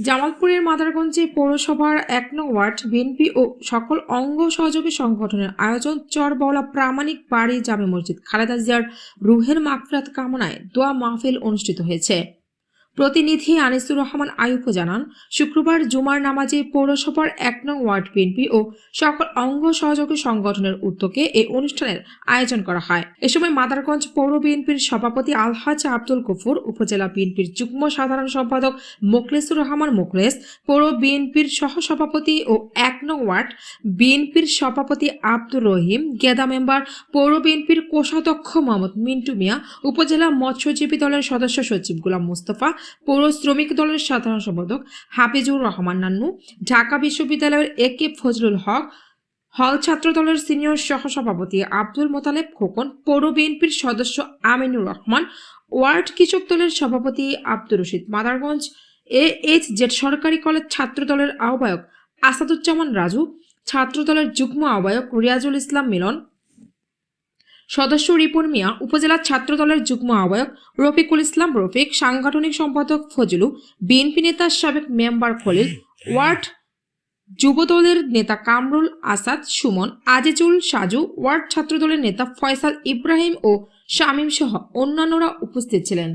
জামালপুরের মাদারগঞ্জে পৌরসভার ১ নং ওয়ার্ড বিএনপি ও সকল অঙ্গ সহযোগী সংগঠনের আয়োজন চরবওলা প্রামাণিক বাড়ি জামে মসজিদ খালেদা জিয়ার রুহের মাগফিরাত কামনায় দোয়া মাহফিল অনুষ্ঠিত হয়েছে। প্রতিনিধি আনিসুর রহমান আয়ুব জানান, শুক্রবার জুমার নামাজে পৌরসভার ১ নং ওয়ার্ড বিএনপি ও সকল অঙ্গ সহযোগী সংগঠনের উদ্যোগে এই অনুষ্ঠানের আয়োজন করা হয়। এ সময় মাদারগঞ্জ পৌর বিএনপির সভাপতি আলহাজ আব্দুল গফুর, উপজেলা বিএনপির যুগ্ম সাধারণ সম্পাদক মোখলেসুর রহমান মোখলেস, পৌর বিএনপির সহসভাপতি ও ১ নং ওয়ার্ড বিএনপির সভাপতি আব্দুর রহিম, গেদা মেম্বার, পৌর বিএনপির কোষাধ্যক্ষ মোহাম্মদ মিন্টু মিয়া, উপজেলা মৎস্যজীবী দলের সদস্য সচিব গোলাম মুস্তফা, পৌর শ্রমিক দলের সাধারণ সম্পাদক হাফিজুর রহমান নান্নু, ঢাকা বিশ্ববিদ্যালয়ের একে ফজলুল হক, হল ছাত্র দলের সিনিয়র সহসভাপতি আব্দুল মোতালেব খোকন, পৌর বিএনপির সদস্য আমিনুর রহমান, ওয়ার্ড কৃষক দলের সভাপতি আব্দুর রশিদ, মাদারগঞ্জ AHZ সরকারি কলেজ ছাত্র দলের আহ্বায়ক আসাদুজ্জামান রাজু, ছাত্র দলের যুগ্ম আহ্বায়ক রিয়াজুল ইসলাম মিলন, সদস্য রিপন মিয়া, উপজেলা ছাত্র দলের যুগ্ম আহ্বায়ক রফিকুল ইসলাম রফিক, সাংগঠনিক সম্পাদক ফজলু, বিএনপি নেতা সাবেক মেম্বার খলিল, ওয়ার্ড যুব দলের নেতা কামরুল আসাদ সুমন, আজিজুল সাজু, ওয়ার্ড ছাত্র দলের নেতা ফয়সাল ইব্রাহিম ও শামীম সহ অন্যান্যরা উপস্থিত ছিলেন।